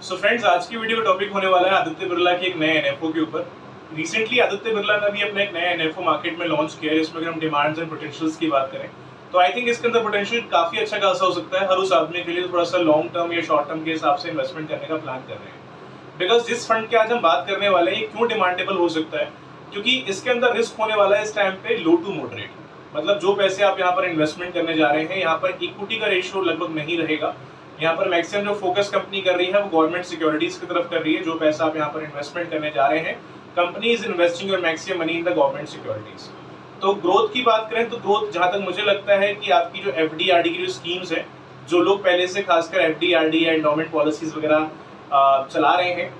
So friends, आज की video का टॉपिक होने वाला है आदित्य बिरला के एक नए एनएफओ के ऊपर। रिसेंटली आदित्य बिरला ने भी अपना एक नया एनएफओ मार्केट में लॉन्च किया है, जिसमें अगर हम डिमांड्स एंड पोटेंशियल्स की बात करें तो आई थिंक इसके अंदर पोटेंशियल काफी अच्छा खासा हो सकता है हर उस आदमी के लिए थोड़ा सा लॉन्ग टर्म या शॉर्ट टर्म के हिसाब से इन्वेस्टमेंट करने का प्लान कर रहे हैं। बिकॉज जिस फंड की आज हम बात करने वाले हैं ये क्यों डिमांडेबल हो सकता है, क्योंकि इसके अंदर रिस्क होने वाला है इस टाइम पे लो टू मॉडरेट। मतलब जो पैसे आप यहाँ पर इन्वेस्टमेंट करने जा रहे हैं, यहाँ पर इक्विटी का रेशियो लगभग नहीं रहेगा। यहाँ पर मैक्सिमम जो फोकस कंपनी कर रही है वो गवर्नमेंट सिक्योरिटीज की तरफ कर रही है। जो पैसा आप यहाँ पर इन्वेस्टमेंट करने जा रहे हैं, company is investing your maximum money in the government securities. तो ग्रोथ की बात करें तो ग्रोथ जहां तक मुझे लगता है कि आपकी जो एफडी आरडी की जो स्कीम्स है, जो लोग पहले से खासकर एफडी आरडी या एंडोमेंट पॉलिसीज वगैरह चला रहे हैं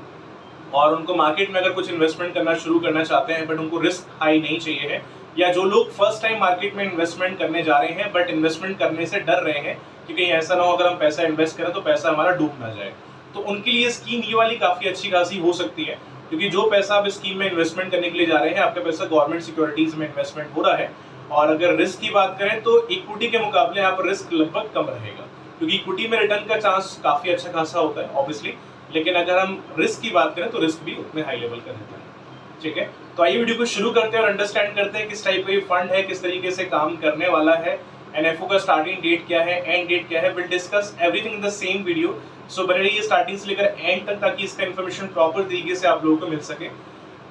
और उनको मार्केट में अगर कुछ इन्वेस्टमेंट करना शुरू करना चाहते हैं बट उनको रिस्क हाई नहीं चाहिए है, या जो लोग फर्स्ट टाइम मार्केट में इन्वेस्टमेंट करने जा रहे हैं बट इन्वेस्टमेंट करने से डर रहे हैं कि कहीं ऐसा ना हो अगर हम पैसा इन्वेस्ट करें तो पैसा हमारा डूब ना जाए, तो उनके लिए स्कीम ये वाली काफी अच्छी खासी हो सकती है। क्योंकि जो पैसा आप स्कीम में इन्वेस्टमेंट करने के लिए जा रहे हैं, आपका पैसा गवर्नमेंट सिक्योरिटीज में इन्वेस्टमेंट हो रहा है। और अगर रिस्क की बात करें तो इक्विटी के मुकाबले यहाँ पर रिस्क लगभग कम रहेगा, क्योंकि इक्विटी में रिटर्न का चांस काफी अच्छा खासा होता है ऑब्वियसली, लेकिन अगर हम रिस्क की बात करें तो रिस्क भी उतने हाई लेवल का रहता है। ठीक है, तो आइए वीडियो को शुरू करते हैं और अंडरस्टैंड करते हैं किस टाइप का ये फंड है, किस तरीके से काम करने वाला है, एनएफओ का स्टार्टिंग डेट क्या है, एंड डेट क्या है। Will discuss everything in the same video. So बने रहिए स्टार्टिंग से लेकर एंड तक, ताकि इसका इन्फॉर्मेशन प्रॉपर तरीके से आप लोगों को मिल सके।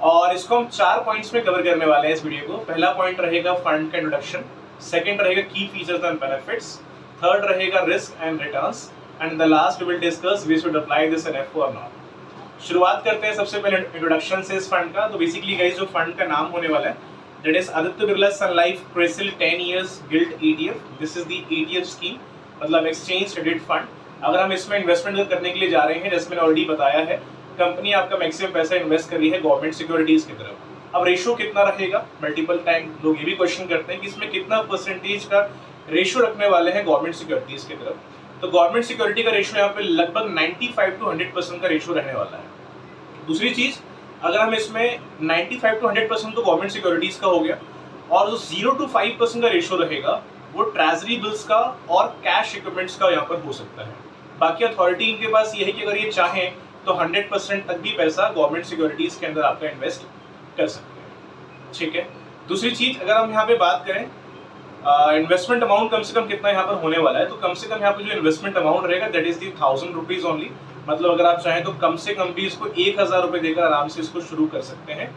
और इसको हम 4 पॉइंट्स में कवर करने वाले हैं इस वीडियो को। पहला पॉइंट रहेगा फंड का इंट्रोडक्शन, सेकंड रहेगा की फीचर्स एंड बेनिफिट्स, थर्ड रहेगा risk and returns, and the last we will discuss we should apply this NFO और नॉट। शुरुआत करते हैं सबसे पहले इंट्रोडक्शन से इस फंड का। तो बेसिकली गाइस, जो फंड का नाम होने वाला है that is Aditya Birla sun life CRISIL 10 years gilt ETF। This is the ETF scheme, मतलब एक्सचेंज ट्रेडेड फंड। अगर हम इसमें इन्वेस्टमेंट करने के लिए जा रहे हैं, जैसे मैंने ऑलरेडी बताया है, कंपनी आपका मैक्सिमम पैसा इन्वेस्ट कर रही है गवर्नमेंट सिक्योरिटीज की तरफ। अब रेशियो कितना रहेगा, मल्टीपल टाइम लोग ये भी क्वेश्चन करते हैं कि इसमें कितना परसेंटेज का रेशियो रखने वाले हैं गवर्नमेंट सिक्योरिटीज की तरफ। तो गवर्नमेंट सिक्योरिटी का रेशियो यहाँ पे लगभग 95 to 100% का रेशियो रहने वाला है। दूसरी चीज, अगर हम इसमें 95 to 100% तो गवर्नमेंट सिक्योरिटीज का हो गया, और जो 0 to 5% का रेशियो रहेगा वो ट्रेजरी बिल्स का और कैश इक्विपमेंट्स का यहाँ पर हो सकता है। बाकी अथॉरिटी इनके पास ये है कि अगर ये चाहें तो 100% तक भी पैसा गवर्नमेंट सिक्योरिटीज के अंदर आपका इन्वेस्ट कर सकते हैं। ठीक है, दूसरी चीज, अगर हम यहाँ पे बात करें इन्वेस्टमेंट अमाउंट कम से कम कितना यहाँ पर होने वाला है, तो कम से कम यहाँ पर जो इन्वेस्टमेंट अमाउंट रहेगा that is the 1000 rupees only. मतलब अगर आप चाहें तो कम से कम भी इसको 1000 रुपए देकर आराम से इसको शुरू कर सकते हैं।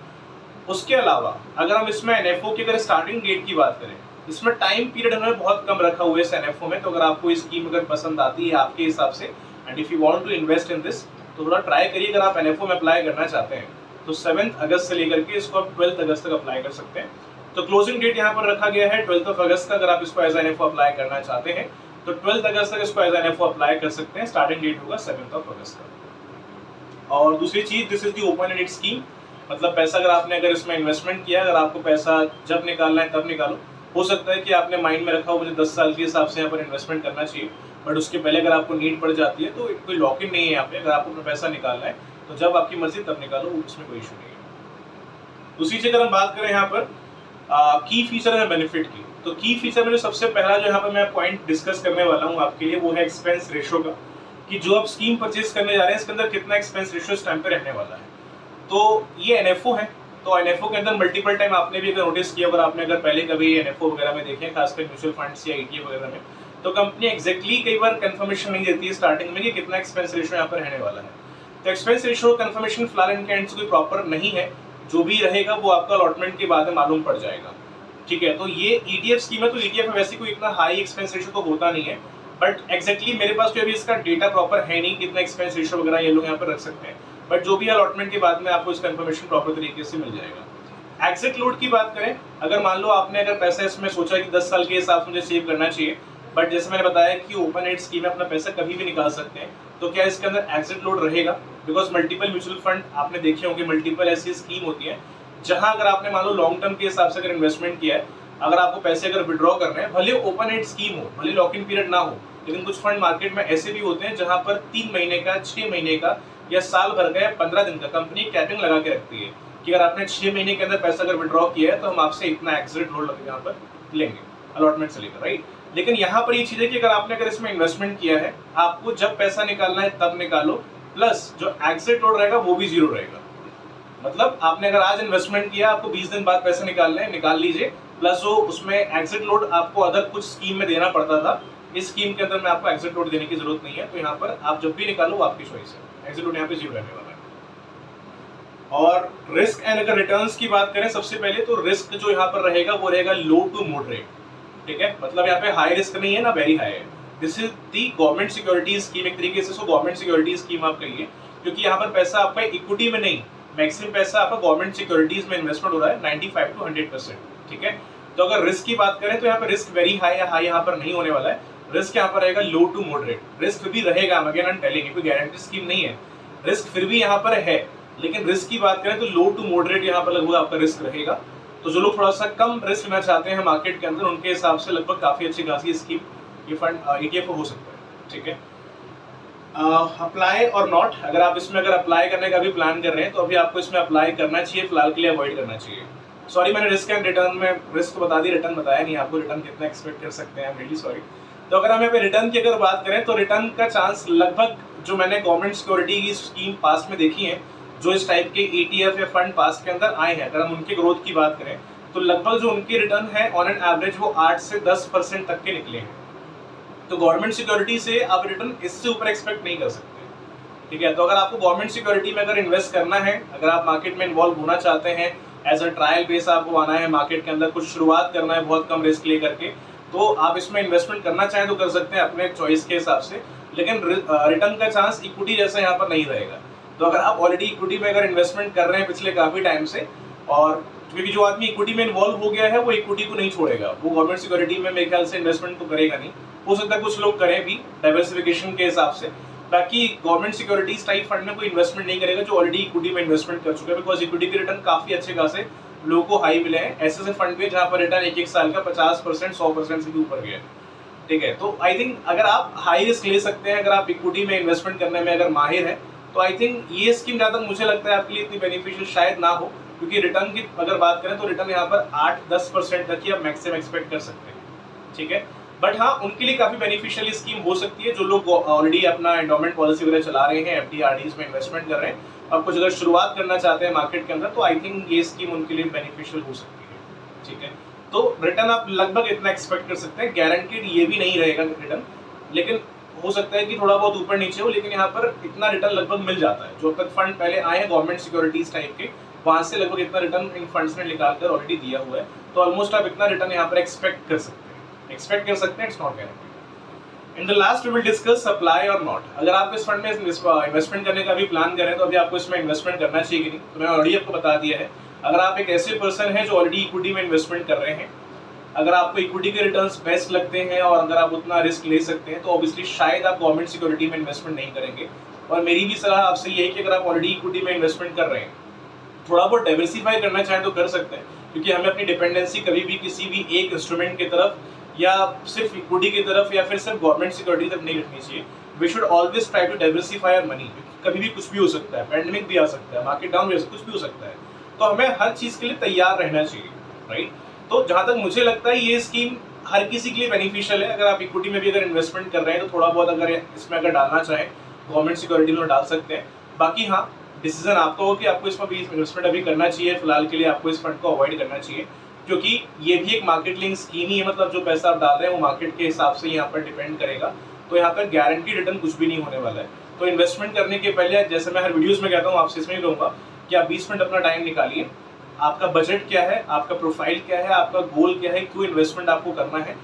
उसके अलावा अगर हम इसमें एनएफओ की अगर स्टार्टिंग डेट की बात करें, इसमें टाइम पीरियड हमने बहुत कम रखा हुआ है इस एनएफओ में। तो अगर आपको ये स्कीम अगर पसंद आती है आपके हिसाब से, and if you want to invest in this, तो थोड़ा ट्राई करिए। अगर आप एनएफओ में अप्लाई करना चाहते हैं तो 7 अगस्त से लेकर के इसको आप 12 अगस्त तक अप्लाई कर सकते हैं। तो क्लोजिंग डेट यहाँ पर रखा गया है 12 अगस्त तक। अगर आप इसको एज एनएफओ अप्लाई करना चाहते हैं तो 12 अगस्त तक इसको एज एनएफओ अप्लाई कर सकते हैं। स्टार्टिंग डेट होगा 7 अगस्त का। और दूसरी चीज, this is the open ended scheme, मतलब पैसा अगर इसमें इन्वेस्टमेंट किया, अगर आपको पैसा जब निकालना है तब निकालो। हो सकता है कि आपने माइंड में रखा हो मुझे 10 साल के हिसाब से यहाँ पर इन्वेस्टमेंट करना चाहिए, बट उसके पहले अगर आपको नीड पड़ जाती है तो कोई लॉक इन नहीं है यहाँ पे। अगर आपको अपना पैसा निकालना है तो जब आपकी मर्जी तब निकालो, उसमें कोई इशू नहीं है। दूसरी चीज, अगर हम बात करें यहाँ पर की फीचर एंड बेनिफिट की, तो की फीचर में जो सबसे पहला जो यहाँ पर मैं पॉइंट डिस्कस करने वाला हूँ आपके लिए, वो है एक्सपेंस रेशियो का, कि जो आप स्कीम परचेज करने जा रहे हैं इसके अंदर कितना एक्सपेंस रेशियो इस टाइम पे रहने वाला है। तो ये एनएफओ है, तो एनएफओ के अंदर मल्टीपल टाइम आपने भी अगर नोटिस किया, अगर आपने अगर पहले कभी एनएफओ वगैरह में देखे, खासकर म्यूचुअल फंड्स या ईटीएफ वगैरह में, तो कंपनी एग्जैक्टली कई बार कंफर्मेशन नहीं देती है स्टार्टिंग में कि कितना एक्सपेंस रेशियो यहाँ पर रहने वाला है। तो एक्सपेंस रेशियो कंफर्मेशन फिलहाल इनके एंड से कोई प्रॉपर नहीं है, जो भी रहेगा वो आपका अलॉटमेंट के बाद में मालूम पड़ जाएगा। ठीक है, तो ये ईटीएफ स्कीम है, तो ईटीएफ में वैसे कोई इतना हाई एक्सपेंस रेशियो तो होता नहीं है, बट एग्जैक्टली मेरे पास जो अभी इसका डेटा प्रॉपर है नहीं, कितना एक्सपेंस रेशियो वगैरह ये लोग यहाँ पर रख सकते हैं, बट जो भी अलॉटमेंट के बाद में आपको इसका इन्फॉर्मेशन प्रॉपर तरीके से मिल जाएगा। एग्जिट लोड की बात करें, अगर मान लो आपने अगर पैसा इसमें सोचा कि 10 साल के हिसाब से मुझे सेव करना चाहिए, बट जैसे मैंने बताया कि ओपन एंड स्कीम में अपना पैसा कभी भी निकाल सकते हैं, तो क्या इसके अंदर एग्जिट लोड रहेगा? बिकॉज मल्टीपल म्यूचुअल फंड आपने देखे होंगे, मल्टीपल ऐसी स्कीम होती है जहां अगर आपने मान लो लॉन्ग टर्म के हिसाब से अगर इन्वेस्टमेंट किया है, अगर आपको पैसे अगर विड्रॉ करने हैं, भले ओपन एंड स्कीम हो, भले लॉक इन पीरियड ना हो, लेकिन कुछ फंड मार्केट में ऐसे भी होते हैं जहां पर 3 महीने का, 6 महीने का या साल भर का या 15 दिन का कंपनी कैपिंग लगा के रखती है कि अगर आपने 6 महीने के अंदर पैसा अगर विड्रॉ किया है तो हम आपसे इतना एग्जिट लोड यहाँ पर लेंगे अलॉटमेंट से लेकर, राइट। लेकिन यहाँ पर ये चीज है कि अगर आपने इसमें इन्वेस्टमेंट किया है, आपको जब पैसा निकालना है तब निकालो, प्लस जो एग्जिट लोड रहेगा वो भी 0 रहेगा। मतलब आपने अगर आज इन्वेस्टमेंट किया, आपको 20 दिन बाद पैसे निकालने हैं, निकाल लीजिए, प्लस वो उसमें एग्जिट लोड आपको अदर कुछ स्कीम में देना पड़ता था, इस स्कीम के अंदर में आपको एग्जिट लोड देने की जरूरत नहीं है। तो यहाँ पर आप जब भी निकालो वो आपकी चॉइस है, एग्जिट लोड यहाँ पे 0 रहने वाला है। और रिस्क एंड अगर रिटर्न्स की बात करें, सबसे पहले तो रिस्क जो यहाँ पर रहेगा वो रहेगा लो टू मॉडरेट, ठीक है। मतलब यहाँ पे हाई रिस्क नहीं है ना वेरी हाई है। This is the government security scheme, एक तरीके से इसको गवर्नमेंट सिक्योरिटी स्कीम आप कहिए, क्योंकि यहाँ पर पैसा आपका इक्विटी में नहीं, मैक्सिमम पैसा आपका गवर्नमेंट सिक्योरिटीज में इन्वेस्टमेंट हो रहा है 95 to 100%, ठीक है। तो अगर रिस्क की बात करें तो यहाँ पर रिस्क वेरी हाई या हाई यहाँ पर नहीं होने वाला है। रिस्क यहाँ पर रहेगा लो टू मॉडरेट। रिस्क भी रहेगा, अगेन आई एम टेलिंग, कोई गारंटी स्कीम नहीं है, रिस्क फिर भी यहाँ पर है, लेकिन रिस्क की बात करें तो लो टू मॉडरेट यहाँ पर लगभग आपका रिस्क रहेगा। तो जो लोग थोड़ा सा कम रिस्क लेना चाहते हैं मार्केट के अंदर, उनके हिसाब से लगभग काफी अच्छी खासी स्कीम ये फंड ETF हो सकता है, ठीक है। अप्लाई और नॉट, अगर आप इसमें अगर अप्लाई करने का भी प्लान कर रहे हैं तो अभी आपको इसमें अप्लाई करना चाहिए, फिलहाल के लिए अवॉइड करना चाहिए। सॉरी, मैंने रिस्क एंड रिटर्न में रिस्क बता दी, रिटर्न बताया नहीं आपको, रिटर्न कितना एक्सपेक्ट कर सकते हैं, रियली सॉरी। तो अगर हम यहाँ पे रिटर्न की अगर बात करें तो रिटर्न का चांस लगभग, जो मैंने गवर्नमेंट सिक्योरिटी की स्कीम पास में देखी है, जो इस टाइप के ETF या फंड पास के अंदर आए हैं, अगर हम उनके ग्रोथ की बात करें तो लगभग जो उनके रिटर्न है ऑन एन एवरेज वो 8 से 10% तक के निकले हैं। तो गवर्नमेंट सिक्योरिटी से आप रिटर्न इससे ऊपर एक्सपेक्ट नहीं कर सकते, ठीक है। तो अगर आपको गवर्नमेंट सिक्योरिटी में अगर इन्वेस्ट करना है, अगर आप मार्केट में इन्वॉल्व होना चाहते हैं, एज अ ट्रायल बेस आपको आना है मार्केट के अंदर, कुछ शुरुआत करना है बहुत कम रिस्क ले करके, तो आप इसमें इन्वेस्टमेंट करना चाहें तो कर सकते हैं अपने चॉइस के हिसाब से, लेकिन रिटर्न का चांस इक्विटी जैसा यहाँ पर नहीं रहेगा। तो अगर आप ऑलरेडी इक्विटी में अगर इन्वेस्टमेंट कर रहे हैं पिछले काफी टाइम से, और क्योंकि जो आदमी इक्विटी में इन्वॉल्व हो गया है वो इक्विटी को नहीं छोड़ेगा, वो गवर्नमेंट सिक्योरिटी में मेरे ख्याल से इन्वेस्टमेंट तो करेगा नहीं। हो सकता है कुछ लोग करें भी डाइवर्सिफिकेशन के हिसाब से, बाकी गवर्नमेंट सिक्योरिटीज टाइप फंड में कोई इन्वेस्टमेंट नहीं करेगा जो ऑलरेडी इक्विटी में इन्वेस्टमेंट कर चुका है, बिकॉज इक्विटी के रिटर्न काफी अच्छे खासे लोगों को हाई मिले हैं। ऐसे फंड भी जहाँ पर रिटर्न एक साल का 50%, 100% से भी ऊपर गया है, ठीक है। तो आई थिंक अगर आप हाई रिस्क ले सकते हैं, अगर आप इक्विटी में इन्वेस्टमेंट करने में अगर माहिर है, तो आई थिंक ये स्कीम जहाँ तक मुझे लगता है आपके लिए इतनी बेनिफिशियल शायद ना हो, क्योंकि रिटर्न की अगर बात करें तो रिटर्न यहाँ पर 8-10% तक ही आप मैक्सिमम एक्सपेक्ट कर सकते हैं, ठीक है। बट हाँ, उनके लिए काफी बेनिफिशियल स्कीम हो सकती है जो लोग ऑलरेडी अपना एंडोमेंट पॉलिसी वगैरह चला रहे हैं, FD RDs में इन्वेस्टमेंट कर रहे हैं, अब कुछ अगर शुरुआत करना चाहते हैं मार्केट के अंदर, तो आई थिंक ये स्कीम उनके लिए बेनिफिशियल हो सकती है, ठीक है। तो रिटर्न आप लगभग इतना एक्सपेक्ट कर सकते हैं, गारंटीड ये भी नहीं रहेगा रिटर्न, लेकिन हो सकता है कि थोड़ा बहुत ऊपर नीचे हो, लेकिन यहाँ पर इतना रिटर्न लगभग मिल जाता है। जो तक फंड पहले आए हैं गवर्नमेंट सिक्योरिटीज टाइप के, वहां से लगभग इतना रिटर्न इन फंड्स ने निकाल कर ऑलरेडी दिया हुआ है, तो ऑलमोस्ट आप इतना रिटर्न यहाँ पर एक्सपेक्ट कर सकते हैं, it's not guaranteed. In the last we will discuss supply और नॉट। अगर आप इस फंड में इन्वेस्टमेंट करने का भी प्लान करें तो अभी आपको इसमें इन्वेस्टमेंट करना चाहिए कि नहीं, तो मैंने ऑलरेडी आपको बता दिया है। अगर आप एक ऐसे पर्सन हैं जो ऑलरेडी इक्विटी में इन्वेस्टमेंट कर रहे हैं, अगर आपको इक्विटी के रिटर्न्स बेस्ट लगते हैं और अगर आप उतना रिस्क ले सकते हैं, तो ऑब्वियसली शायद आप गवर्नमेंट सिक्योरिटी में इन्वेस्टमेंट नहीं करेंगे। और मेरी भी सलाह आपसे ये है कि अगर आप ऑलरेडी इक्विटी में इन्वेस्टमेंट कर रहे हैं, थोड़ा बहुत डाइवर्सिफाई करना चाहें तो कर सकते हैं, क्योंकि हमें अपनी डिपेंडेंसी कभी भी किसी भी एक इंस्ट्रूमेंट की तरफ या सिर्फ इक्विटी की तरफ या फिर सिर्फ गवर्नमेंट सिक्योरिटी तक नहीं रखनी चाहिए। We should always try to diversify our money, कभी भी कुछ भी हो सकता है, पैंडेमिक भी आ सकता है, मार्केट डाउन भी, कुछ भी हो सकता है, तो हमें हर चीज के लिए तैयार रहना चाहिए, राइट। तो जहां तक मुझे लगता है ये स्कीम हर किसी के लिए बेनिफिशियल है। अगर आप इक्विटी में भी अगर इन्वेस्टमेंट कर रहे हैं तो थोड़ा बहुत अगर इसमें अगर डालना चाहें गवर्नमेंट सिक्योरिटी में डाल सकते हैं। बाकी हाँ, डिसीजन आपका हो कि आपको इसमें भी इन्वेस्टमेंट अभी करना चाहिए, फिलहाल के लिए आपको इस फंड को अवॉइड करना चाहिए, क्योंकि ये भी एक मार्केट लिंक स्कीम ही है। मतलब जो पैसा आप डाल रहे हैं वो मार्केट के हिसाब से यहाँ पर डिपेंड करेगा, तो यहाँ पर गारंटी रिटर्न कुछ भी नहीं होने वाला है। तो इन्वेस्टमेंट करने के पहले, जैसे मैं हर वीडियोस में कहता हूँ, आपसे इसमें ही कहूँगा कि आप 20 मिनट अपना टाइम निकालिए, आपका बजट क्या है, आपका प्रोफाइल क्या है, आपका गोल क्या है, क्यों इन्वेस्टमेंट आपको करना है,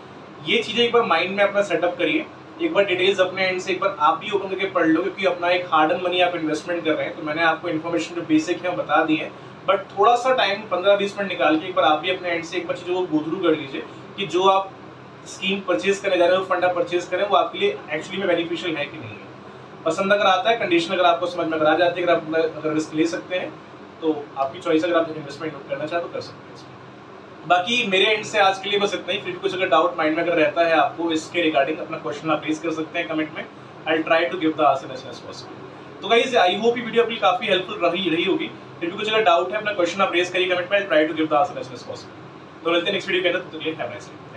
ये चीजें एक बार माइंड में अपना सेटअप करिए। एक बार डिटेल्स अपने एंड से एक बार आप भी ओपन करके पढ़ लो, क्योंकि अपना एक हार्ड एंड मनी आप इन्वेस्टमेंट कर रहे हैं। तो मैंने आपको इन्फॉर्मेशन जो बेसिक है बता दी है, बट थोड़ा सा टाइम 15-20 मिनट निकाल के एक बार आप भी अपने एंड से एक बार चीजों को गो थ्रू कर लीजिए कि जो आप स्कीम परचेज करने जा रहे हो, फंड आप परचेज करें, वो आपके लिए एक्चुअली में बेनिफिशियल है कि नहीं है। पसंद अगर आता है, कंडीशन अगर आपको समझ में अगर आ जाती है, अगर रिस्क ले सकते हैं, तो आपकी चॉइस, अगर आप इन्वेस्टमेंट करना चाहे तो कर सकते हैं इसमें। बाकी मेरे एंड से आज के लिए बस इतना ही। फिर कुछ अगर डाउट माइंड में अगर रहता है आपको इसके रिगार्डिंग, अपना क्वेश्चन आप रेज कर सकते हैं कमेंट में। I will try to give the answer as soon as possible. तो गाइस, आई होप ये वीडियो आपकी काफी हेल्पफुल रही होगी। फिर भी कुछ अगर डाउट है, अपना क्वेश्चन आप रेज करिए कमेंट में। I will try to give the answer as soon as possible. तो मिलते हैं नेक्स्ट वीडियो के अंदर, तब तक के लिए हैव अ नाइस डे।